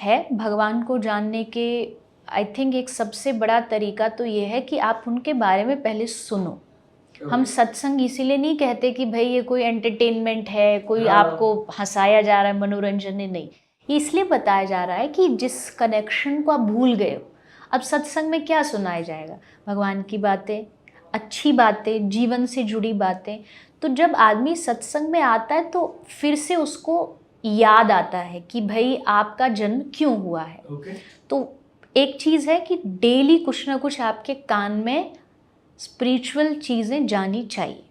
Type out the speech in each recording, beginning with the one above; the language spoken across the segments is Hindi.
है भगवान को जानने के आई थिंक एक सबसे बड़ा तरीका तो ये है कि आप उनके बारे में पहले सुनो। हम सत्संग इसीलिए नहीं कहते कि भाई ये कोई एंटरटेनमेंट है, कोई आपको हंसाया जा रहा है, मनोरंजन है, नहीं। ये इसलिए बताया जा रहा है कि जिस कनेक्शन को आप भूल गए हो, अब सत्संग में क्या सुनाया जाएगा? भगवान की बातें, अच्छी बातें, जीवन से जुड़ी बातें। तो जब आदमी सत्संग में आता है तो फिर से उसको याद आता है कि भाई आपका जन्म क्यों हुआ है। तो एक चीज़ है कि डेली कुछ ना कुछ आपके कान में स्पिरिचुअल चीज़ें जानी चाहिए,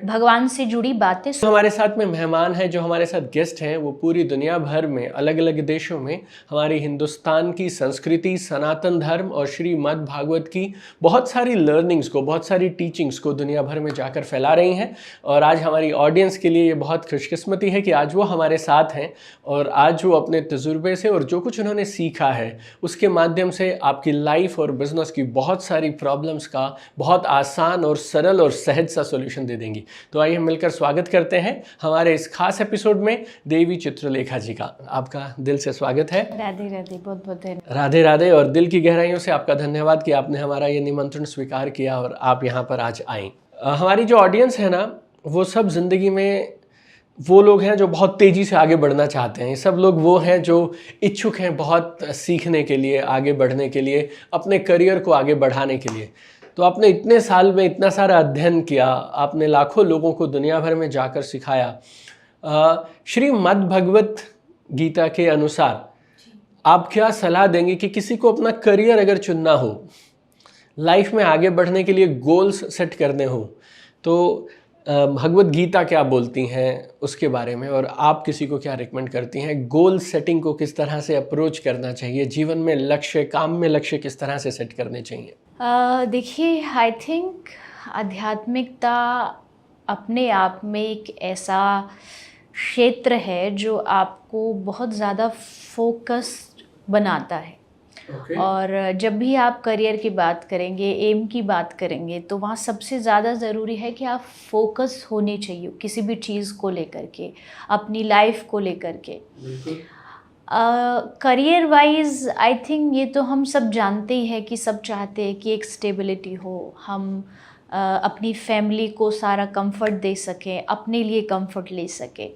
भगवान से जुड़ी बातें। तो हमारे साथ में मेहमान हैं, जो हमारे साथ गेस्ट हैं, वो पूरी दुनिया भर में अलग अलग देशों में हमारी हिंदुस्तान की संस्कृति, सनातन धर्म और श्रीमद् भागवत की बहुत सारी लर्निंग्स को, बहुत सारी टीचिंग्स को दुनिया भर में जाकर फैला रही हैं। और आज हमारी ऑडियंस के लिए ये बहुत खुशकिस्मती है कि आज वो हमारे साथ हैं और आज वो अपने तजुर्बे से और जो कुछ उन्होंने सीखा है उसके माध्यम से आपकी लाइफ और बिजनेस की बहुत सारी प्रॉब्लम्स का बहुत आसान और सरल और सहज सा सोल्यूशन दे देंगी। तो आइए हम मिलकर स्वागत करते हैं हमारे इस खास एपिसोड में देवी चित्रलेखा जी का। आपका दिल से स्वागत है। राधे राधे, बहुत बहुत धन्यवाद। राधे राधे, और दिल की गहराइयों से आपका धन्यवाद कि आपने हमारा ये निमंत्रण स्वीकार किया और आप यहाँ पर आज आए। हमारी जो ऑडियंस है ना, वो सब जिंदगी में वो लोग हैं जो बहुत तेज़ी से आगे बढ़ना चाहते हैं। सब लोग वो हैं जो इच्छुक हैं बहुत सीखने के लिए, आगे बढ़ने के लिए, अपने करियर को आगे बढ़ाने के लिए। तो आपने इतने साल में इतना सारा अध्ययन किया, आपने लाखों लोगों को दुनिया भर में जाकर सिखाया। श्रीमद् भगवत गीता के अनुसार आप क्या सलाह देंगे कि किसी को अपना करियर अगर चुनना हो, लाइफ में आगे बढ़ने के लिए गोल्स सेट करने हो, तो भगवत गीता क्या बोलती हैं उसके बारे में, और आप किसी को क्या रिकमेंड करती हैं? गोल सेटिंग को किस तरह से अप्रोच करना चाहिए, जीवन में लक्ष्य, काम में लक्ष्य किस तरह से सेट करने चाहिए? देखिए, आई थिंक आध्यात्मिकता अपने आप में एक ऐसा क्षेत्र है जो आपको बहुत ज़्यादा फोकस्ड बनाता है। और जब भी आप करियर की बात करेंगे, एम की बात करेंगे, तो वहाँ सबसे ज़्यादा ज़रूरी है कि आप फोकस होने चाहिए किसी भी चीज़ को लेकर के, अपनी लाइफ को लेकर के। करियर वाइज आई थिंक ये तो हम सब जानते ही हैं कि सब चाहते हैं कि एक स्टेबिलिटी हो, हम अपनी फैमिली को सारा कंफर्ट दे सकें, अपने लिए कंफर्ट ले सकें।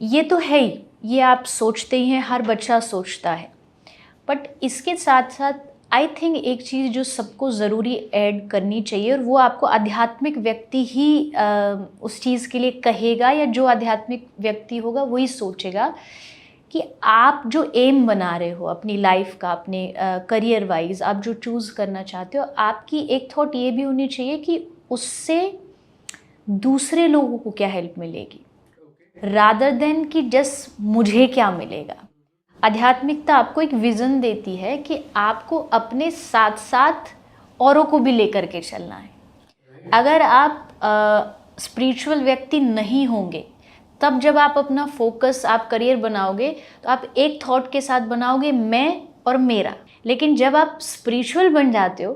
ये तो है ही, ये आप सोचते ही हैं, हर बच्चा सोचता है। बट इसके साथ साथ आई थिंक एक चीज़ जो सबको ज़रूरी ऐड करनी चाहिए, और वो आपको आध्यात्मिक व्यक्ति ही उस चीज़ के लिए कहेगा, या जो आध्यात्मिक व्यक्ति होगा वही सोचेगा कि आप जो एम बना रहे हो अपनी लाइफ का, अपने करियर वाइज आप जो चूज़ करना चाहते हो, आपकी एक थॉट ये भी होनी चाहिए कि उससे दूसरे लोगों को क्या हेल्प मिलेगी, रादर देन कि जस्ट मुझे क्या मिलेगा। आध्यात्मिकता आपको एक विज़न देती है कि आपको अपने साथ साथ औरों को भी लेकर के चलना है। अगर आप स्पिरिचुअल व्यक्ति नहीं होंगे, तब जब आप अपना फोकस, आप करियर बनाओगे, तो आप एक थॉट के साथ बनाओगे, मैं और मेरा। लेकिन जब आप स्पिरिचुअल बन जाते हो,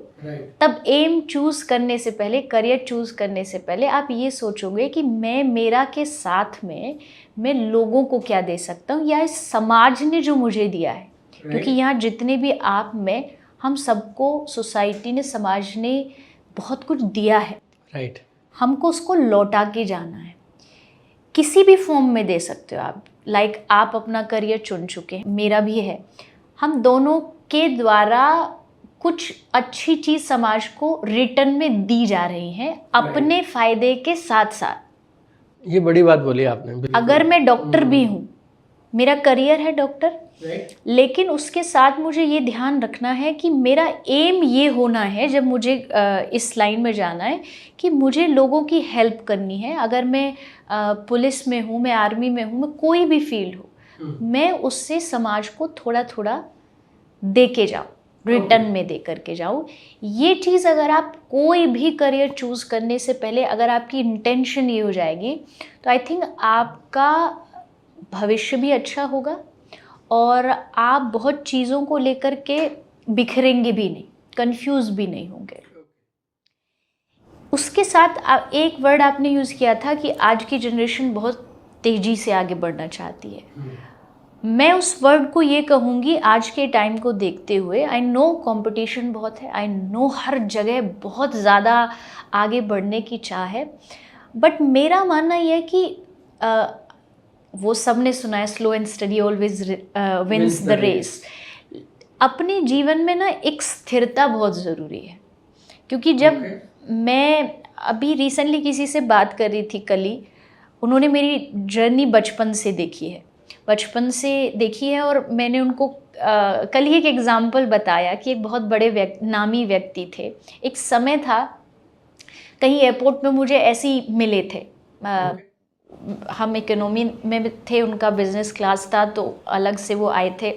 तब एम चूज़ करने से पहले, करियर चूज़ करने से पहले आप ये सोचोगे कि मैं मेरा के साथ में मैं लोगों को क्या दे सकता हूँ, या इस समाज ने जो मुझे दिया है। क्योंकि यहाँ जितने भी आप, मैं, हम सबको सोसाइटी ने, समाज ने बहुत कुछ दिया है। हमको उसको लौटा के जाना है। किसी भी फॉर्म में दे सकते हो आप। लाइक आप अपना करियर चुन चुके हैं, मेरा भी है। हम दोनों के द्वारा कुछ अच्छी चीज़ समाज को रिटर्न में दी जा रही है, अपने फ़ायदे के साथ साथ। ये बड़ी बात बोली आपने। अगर मैं डॉक्टर भी हूँ, मेरा करियर है डॉक्टर, लेकिन उसके साथ मुझे ये ध्यान रखना है कि मेरा एम ये होना है, जब मुझे इस लाइन में जाना है, कि मुझे लोगों की हेल्प करनी है। अगर मैं पुलिस में हूँ, मैं आर्मी में हूँ, मैं कोई भी फील्ड हो, मैं उससे समाज को थोड़ा थोड़ा दे के जाऊँ, रिटर्न में दे करके जाऊँ। ये चीज़ अगर आप कोई भी करियर चूज़ करने से पहले अगर आपकी इंटेंशन ये हो जाएगी, तो आई थिंक आपका भविष्य भी अच्छा होगा और आप बहुत चीज़ों को लेकर के बिखरेंगे भी नहीं, कंफ्यूज भी नहीं होंगे। उसके साथ एक वर्ड आपने यूज़ किया था कि आज की जनरेशन बहुत तेज़ी से आगे बढ़ना चाहती है। मैं उस वर्ड को ये कहूँगी आज के टाइम को देखते हुए, आई नो कंपटीशन बहुत है, आई नो हर जगह बहुत ज़्यादा आगे बढ़ने की चाह है, बट मेरा मानना यह है कि वो सब ने सुना है slow and steady always wins the race. अपने जीवन में ना एक स्थिरता बहुत ज़रूरी है, क्योंकि जब मैं अभी रिसेंटली किसी से बात कर रही थी कल ही, उन्होंने मेरी जर्नी बचपन से देखी है और मैंने उनको कल ही एक एग्ज़ाम्पल बताया कि एक बहुत बड़े नामी व्यक्ति थे। एक समय था कहीं एयरपोर्ट में मुझे ऐसे ही मिले थे, हम इकोनॉमी में थे, उनका बिज़नेस क्लास था, तो अलग से वो आए थे।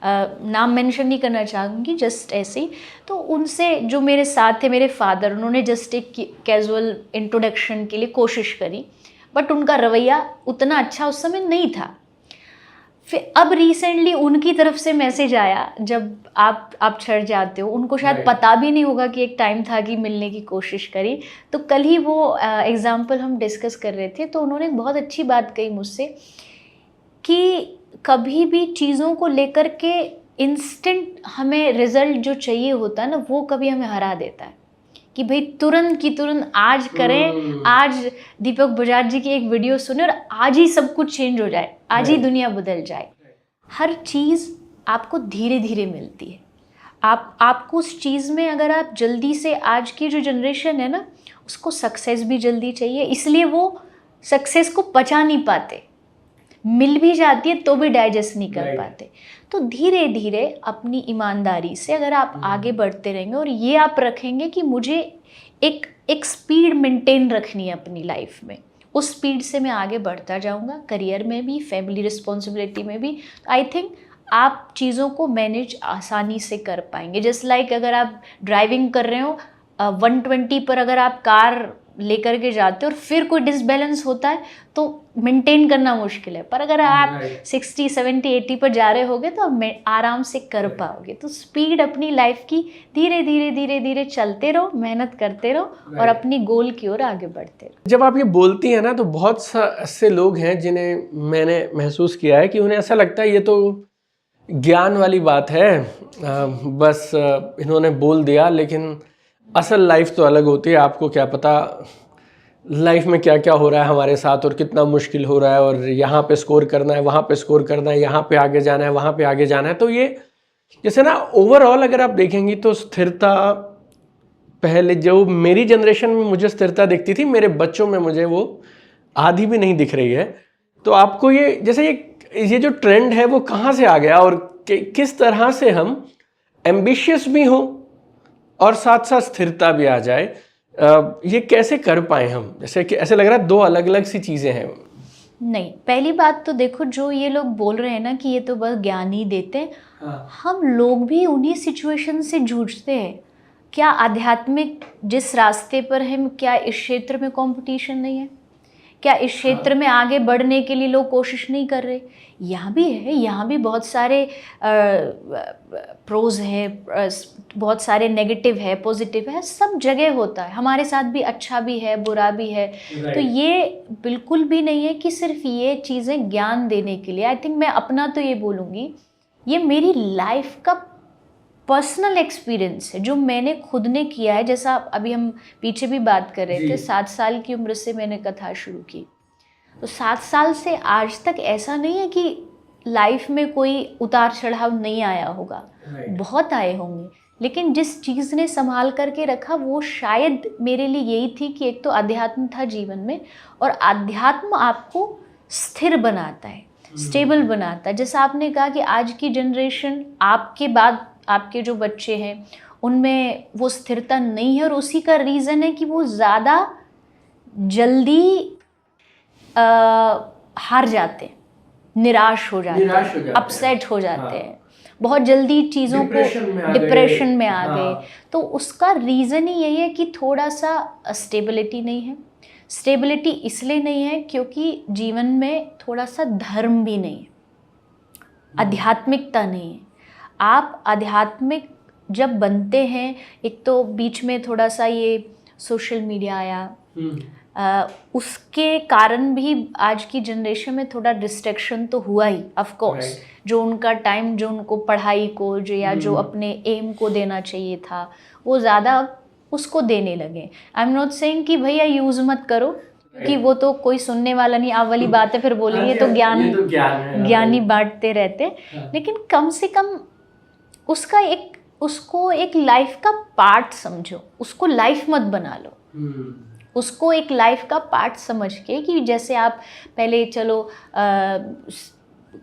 नाम मेंशन नहीं करना चाहूँगी, जस्ट ऐसे ही। तो उनसे जो मेरे साथ थे मेरे फादर, उन्होंने जस्ट एक कैजुअल इंट्रोडक्शन के लिए कोशिश करी, बट उनका रवैया उतना अच्छा उस समय नहीं था। फिर अब रिसेंटली उनकी तरफ से मैसेज आया, जब आप चढ़ जाते हो, उनको शायद पता भी नहीं होगा कि एक टाइम था कि मिलने की कोशिश करी। तो कल ही वो एग्ज़ाम्पल हम डिस्कस कर रहे थे, तो उन्होंने बहुत अच्छी बात कही मुझसे कि कभी भी चीज़ों को लेकर के इंस्टेंट हमें रिज़ल्ट जो चाहिए होता है ना, वो कभी हमें हरा देता है कि भाई तुरंत की तुरंत आज करें, आज दीपक बजाज जी की एक वीडियो सुने और आज ही सब कुछ चेंज हो जाए, आज ही दुनिया बदल जाए। हर चीज़ आपको धीरे धीरे मिलती है। आपको उस चीज़ में, अगर आप जल्दी से, आज की जो जनरेशन है ना, उसको सक्सेस भी जल्दी चाहिए, इसलिए वो सक्सेस को पचा नहीं पाते, मिल भी जाती है तो भी डाइजेस्ट नहीं कर पाते। तो धीरे धीरे अपनी ईमानदारी से अगर आप आगे बढ़ते रहेंगे और ये आप रखेंगे कि मुझे एक स्पीड मेंटेन रखनी है अपनी लाइफ में, उस स्पीड से मैं आगे बढ़ता जाऊंगा, करियर में भी, फैमिली रिस्पॉन्सिबिलिटी में भी। आई थिंक आप चीज़ों को मैनेज आसानी से कर पाएंगे। जस्ट लाइक अगर आप ड्राइविंग कर रहे हो 120 पर अगर आप कार लेकर के जाते हो और फिर कोई डिसबैलेंस होता है तो मेंटेन करना मुश्किल है, पर अगर आप 60, 70, 80 पर जा रहे होगे तो आप आराम से कर पाओगे। तो स्पीड अपनी लाइफ की धीरे धीरे धीरे धीरे चलते रहो, मेहनत करते रहो और अपनी गोल की ओर आगे बढ़ते रहो। जब आप ये बोलती हैं ना, तो बहुत से लोग हैं जिन्हें मैंने महसूस किया है कि उन्हें ऐसा लगता है ये तो ज्ञान वाली बात है, बस इन्होंने बोल दिया, लेकिन असल लाइफ तो अलग होती है। आपको क्या पता लाइफ में क्या क्या हो रहा है हमारे साथ और कितना मुश्किल हो रहा है, और यहाँ पे स्कोर करना है, वहाँ पे स्कोर करना है, यहाँ पे आगे जाना है, वहाँ पे आगे जाना है। तो ये जैसे ना ओवरऑल अगर आप देखेंगी तो स्थिरता, पहले जो मेरी जनरेशन में मुझे स्थिरता दिखती थी, मेरे बच्चों में मुझे वो आधी भी नहीं दिख रही है। तो आपको ये जैसे ये जो ट्रेंड है वो कहाँ से आ गया, और किस तरह से हम एम्बिशियस भी हों और साथ साथ स्थिरता भी आ जाए, ये कैसे कर पाए हम? जैसे कि ऐसे लग रहा है दो अलग अलग सी चीज़ें हैं। नहीं, पहली बात तो देखो, जो ये लोग बोल रहे हैं ना कि ये तो बस ज्ञान ही देते हैं, हम लोग भी उन्हीं सिचुएशन से जूझते हैं। क्या आध्यात्मिक जिस रास्ते पर हम, क्या इस क्षेत्र में कंपटीशन नहीं है? क्या इस क्षेत्र में आगे बढ़ने के लिए लोग कोशिश नहीं कर रहे? यहाँ भी है, यहाँ भी बहुत सारे प्रोज है, बहुत सारे नेगेटिव है, पॉजिटिव है, सब जगह होता है। हमारे साथ भी अच्छा भी है, बुरा भी है। तो ये बिल्कुल भी नहीं है कि सिर्फ ये चीज़ें ज्ञान देने के लिए। आई थिंक मैं अपना तो ये बोलूँगी, ये मेरी लाइफ का पर्सनल एक्सपीरियंस है जो मैंने खुद ने किया है। जैसा अभी हम पीछे भी बात कर रहे थे, 7 साल की उम्र से मैंने कथा शुरू की, तो 7 साल से आज तक ऐसा नहीं है कि लाइफ में कोई उतार चढ़ाव नहीं आया होगा, बहुत आए होंगे, लेकिन जिस चीज़ ने संभाल करके रखा वो शायद मेरे लिए यही थी कि एक तो अध्यात्म था जीवन में, और अध्यात्म आपको स्थिर बनाता है, स्टेबल बनाता है। जैसा आपने कहा कि आज की जनरेशन, आपके बाद आपके जो बच्चे हैं उनमें वो स्थिरता नहीं है, और उसी का रीज़न है कि वो ज़्यादा जल्दी हार जाते हैं, निराश हो जाते हैं, अपसेट हो जाते हैं, बहुत जल्दी चीज़ों को डिप्रेशन में आ गए। तो उसका रीज़न ही यही है कि थोड़ा सा स्टेबिलिटी नहीं है। स्टेबिलिटी इसलिए नहीं है क्योंकि जीवन में थोड़ा सा धर्म भी नहीं है, आध्यात्मिकता नहीं है। आप आध्यात्मिक जब बनते हैं, एक तो बीच में थोड़ा सा ये सोशल मीडिया आया, उसके कारण भी आज की जनरेशन में थोड़ा डिस्ट्रैक्शन तो हुआ ही, ऑफ कोर्स। जो उनका टाइम, जो उनको पढ़ाई को जो या जो अपने एम को देना चाहिए था, वो ज़्यादा उसको देने लगे। आई एम नॉट सेइंग कि भैया यूज़ मत करो, कि वो तो कोई सुनने वाला नहीं, आप वाली बातें फिर बोलेंगे तो ज्ञानी बांटते रहते। लेकिन कम से कम उसको एक लाइफ का पार्ट समझो, उसको लाइफ मत बना लो। उसको एक लाइफ का पार्ट समझ के, कि जैसे आप पहले चलो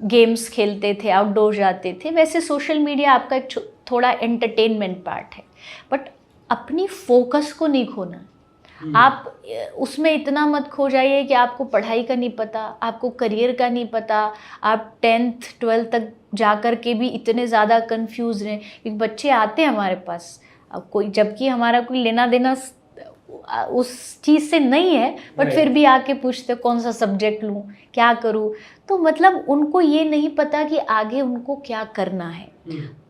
गेम्स खेलते थे, आउटडोर जाते थे, वैसे सोशल मीडिया आपका एक थोड़ा एंटरटेनमेंट पार्ट है, बट अपनी फोकस को नहीं खोना। आप उसमें इतना मत खो जाइए कि आपको पढ़ाई का नहीं पता, आपको करियर का नहीं पता, आप 10th 12th तक जा कर के भी इतने ज़्यादा कंफ्यूज हैं। क्योंकि बच्चे आते हैं हमारे पास, अब कोई, जबकि हमारा कोई लेना देना उस चीज़ से नहीं है, बट फिर भी आके पूछते कौन सा सब्जेक्ट लूँ, क्या करूँ। तो मतलब उनको ये नहीं पता कि आगे उनको क्या करना है।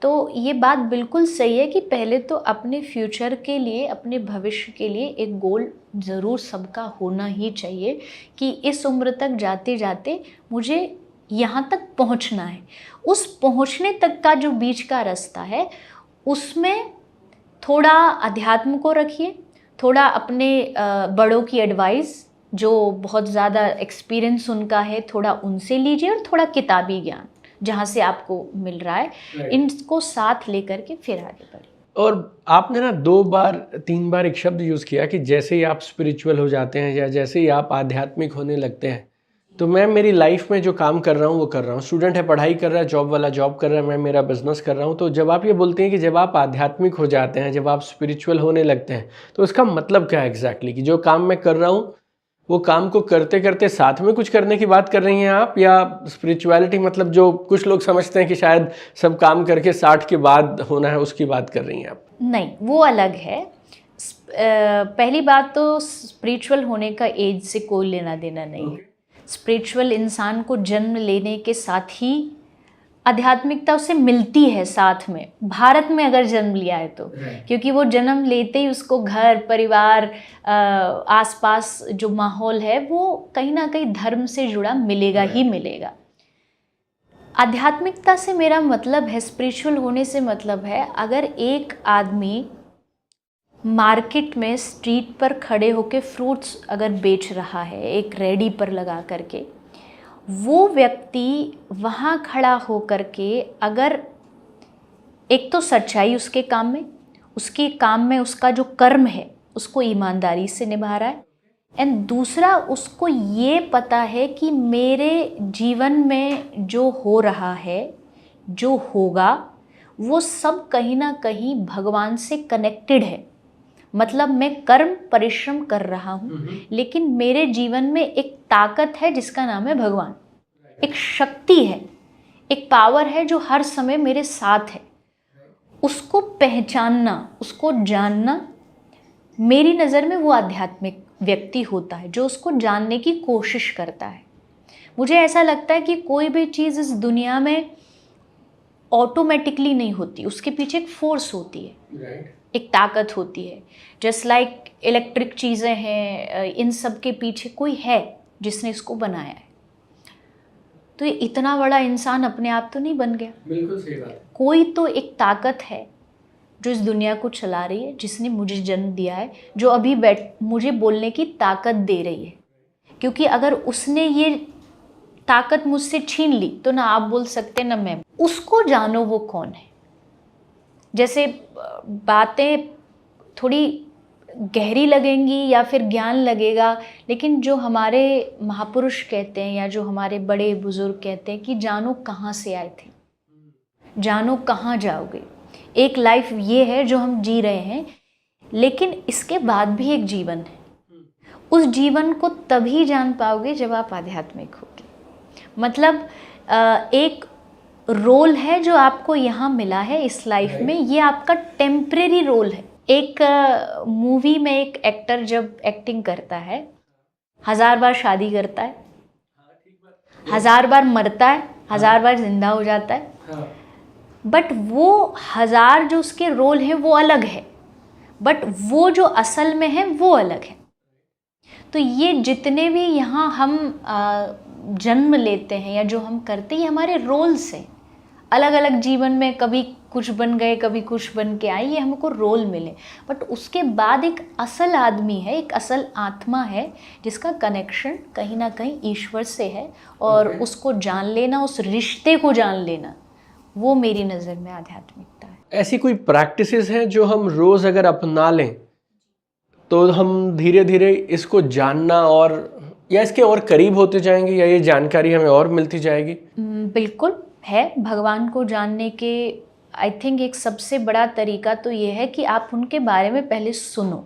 तो ये बात बिल्कुल सही है कि पहले तो अपने फ्यूचर के लिए, अपने भविष्य के लिए एक गोल ज़रूर सबका होना ही चाहिए, कि इस उम्र तक जाते जाते मुझे यहाँ तक पहुँचना है। उस पहुँचने तक का जो बीच का रास्ता है, उसमें थोड़ा अध्यात्म को रखिए, थोड़ा अपने बड़ों की एडवाइस, जो बहुत ज़्यादा एक्सपीरियंस उनका है, थोड़ा उनसे लीजिए, और थोड़ा किताबी ज्ञान जहाँ से आपको मिल रहा है, इनको साथ लेकर के फिर आगे बढ़िए। और आपने ना 2-3 बार एक शब्द यूज़ किया कि जैसे ही आप स्पिरिचुअल हो जाते हैं या जैसे ही आप आध्यात्मिक होने लगते हैं, तो मैं मेरी लाइफ में जो काम कर रहा हूँ वो कर रहा हूँ। स्टूडेंट है, पढ़ाई कर रहा है, जॉब वाला जॉब कर रहा है, मैं मेरा बिजनेस कर रहा हूँ। तो जब आप ये बोलते हैं कि जब आप आध्यात्मिक हो जाते हैं, जब आप स्पिरिचुअल होने लगते हैं, तो इसका मतलब क्या है एग्जैक्टली? कि जो काम मैं कर रहा हूँ वो काम को करते करते साथ में कुछ करने की बात कर रही हैं आप, या स्पिरिचुअलिटी मतलब जो कुछ लोग समझते हैं कि शायद सब काम करके 60 के बाद होना है, उसकी बात कर रही हैं आप? नहीं, वो अलग है। पहली बात तो स्पिरिचुअल होने का एज से कोई लेना देना नहीं है। स्पिरिचुअल इंसान को जन्म लेने के साथ ही आध्यात्मिकता उसे मिलती है साथ में, भारत में अगर जन्म लिया है तो। क्योंकि वो जन्म लेते ही उसको घर परिवार, आसपास जो माहौल है, वो कहीं ना कहीं धर्म से जुड़ा मिलेगा ही मिलेगा। आध्यात्मिकता से मेरा मतलब है, स्पिरिचुअल होने से मतलब है, अगर एक आदमी मार्केट में स्ट्रीट पर खड़े होकर फ्रूट्स अगर बेच रहा है, एक रेडी पर लगा करके, वो व्यक्ति वहाँ खड़ा हो करके अगर एक तो सच्चाई उसके काम में उसका जो कर्म है उसको ईमानदारी से निभा रहा है, एंड दूसरा उसको ये पता है कि मेरे जीवन में जो हो रहा है, जो होगा, वो सब कहीं ना कहीं भगवान से कनेक्टेड है। मतलब मैं कर्म परिश्रम कर रहा हूँ, लेकिन मेरे जीवन में एक ताकत है जिसका नाम है भगवान, एक शक्ति है, एक पावर है जो हर समय मेरे साथ है। उसको पहचानना, उसको जानना, मेरी नज़र में वो आध्यात्मिक व्यक्ति होता है जो उसको जानने की कोशिश करता है। मुझे ऐसा लगता है कि कोई भी चीज़ इस दुनिया में ऑटोमेटिकली नहीं होती, उसके पीछे एक फोर्स होती है, एक ताकत होती है। जस्ट लाइक इलेक्ट्रिक चीज़ें हैं, इन सब के पीछे कोई है जिसने इसको बनाया है। तो ये इतना बड़ा इंसान अपने आप तो नहीं बन गया। बिल्कुल सही बात। कोई तो एक ताकत है जो इस दुनिया को चला रही है, जिसने मुझे जन्म दिया है, जो अभी मुझे बोलने की ताकत दे रही है। क्योंकि अगर उसने ये ताकत मुझसे छीन ली तो ना आप बोल सकते ना मैं। उसको जानो वो कौन है। जैसे बातें थोड़ी गहरी लगेंगी या फिर ज्ञान लगेगा, लेकिन जो हमारे महापुरुष कहते हैं या जो हमारे बड़े बुजुर्ग कहते हैं कि जानो कहाँ से आए थे, जानो कहाँ जाओगे। एक लाइफ ये है जो हम जी रहे हैं, लेकिन इसके बाद भी एक जीवन है। उस जीवन को तभी जान पाओगे जब आप आध्यात्मिक होगे। मतलब एक रोल है जो आपको यहाँ मिला है इस लाइफ में, ये आपका टेम्परेरी रोल है। एक मूवी में एक एक्टर जब एक्टिंग करता है, 1000 बार शादी करता है, 1000 बार मरता है, 1000 बार जिंदा हो जाता है, बट वो 1000 जो उसके रोल हैं वो अलग है, बट वो जो असल में है वो अलग है। तो ये जितने भी यहाँ हम जन्म लेते हैं या जो हम करते हैं, ये हमारे रोल्स हैं। अलग अलग जीवन में कभी कुछ बन गए, कभी कुछ बन के आए, ये हमको रोल मिले। बट उसके बाद एक असल आदमी है, एक असल आत्मा है जिसका कनेक्शन कहीं ना कहीं ईश्वर से है, और उसको जान लेना, उस रिश्ते को जान लेना, वो मेरी नज़र में आध्यात्मिकता है। ऐसी कोई प्रैक्टिसेस हैं जो हम रोज अगर अपना लें तो हम धीरे धीरे इसको जानना और या इसके और करीब होते जाएंगे, या ये जानकारी हमें और मिलती जाएगी? बिल्कुल है। भगवान को जानने के आई थिंक एक सबसे बड़ा तरीका तो ये है कि आप उनके बारे में पहले सुनो।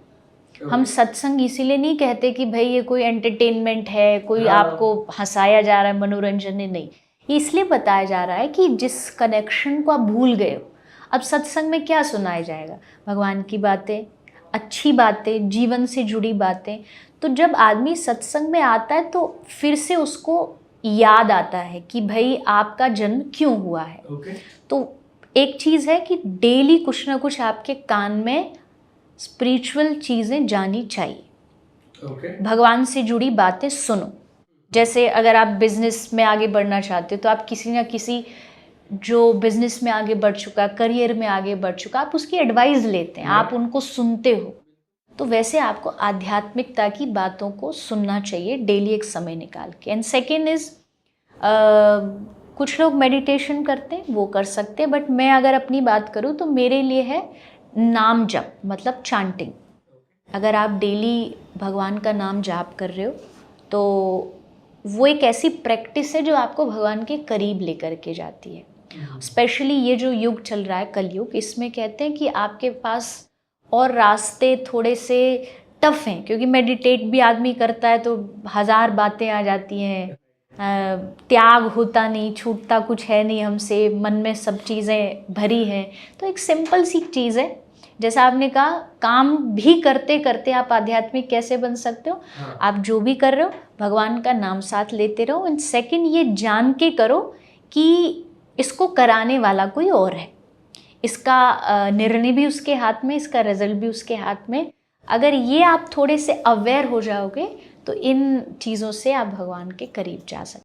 हम सत्संग इसीलिए नहीं कहते कि भाई ये कोई एंटरटेनमेंट है, कोई आपको हंसाया जा रहा है, मनोरंजन है, नहीं। ये इसलिए बताया जा रहा है कि जिस कनेक्शन को आप भूल गए हो, अब सत्संग में क्या सुनाया जाएगा? भगवान की बातें, अच्छी बातें, जीवन से जुड़ी बातें। तो जब आदमी सत्संग में आता है तो फिर से उसको याद आता है कि भाई आपका जन्म क्यों हुआ है। तो एक चीज़ है कि डेली कुछ ना कुछ आपके कान में स्पिरिचुअल चीज़ें जानी चाहिए। भगवान से जुड़ी बातें सुनो। जैसे अगर आप बिजनेस में आगे बढ़ना चाहते हो तो आप किसी ना किसी जो बिजनेस में आगे बढ़ चुका, करियर में आगे बढ़ चुका, आप उसकी एडवाइस लेते हैं, आप उनको सुनते हो। तो वैसे आपको आध्यात्मिकता की बातों को सुनना चाहिए डेली एक समय निकाल के। एंड सेकेंड इज़, कुछ लोग मेडिटेशन करते हैं, वो कर सकते हैं, बट मैं अगर अपनी बात करूँ तो मेरे लिए है नाम जप, मतलब चांटिंग। अगर आप डेली भगवान का नाम जाप कर रहे हो तो वो एक ऐसी प्रैक्टिस है जो आपको भगवान के करीब लेकर के जाती है। स्पेशली ये जो युग चल रहा है, कलयुग, इसमें कहते हैं कि आपके पास और रास्ते थोड़े से टफ हैं, क्योंकि मेडिटेट भी आदमी करता है तो 1000 बातें आ जाती हैं, त्याग होता नहीं, छूटता कुछ है नहीं हमसे, मन में सब चीज़ें भरी हैं। तो एक सिंपल सी चीज़ है, जैसा आपने कहा, काम भी करते करते आप आध्यात्मिक कैसे बन सकते हो? आप जो भी कर रहे हो भगवान का नाम साथ लेते रहो। एंड सेकंड, ये जान के करो कि इसको कराने वाला कोई और है, इसका निर्णय भी उसके हाथ में, इसका रिजल्ट भी उसके हाथ में। अगर ये आप थोड़े से अवेयर हो जाओगे तो इन चीज़ों से आप भगवान के करीब जा सकते।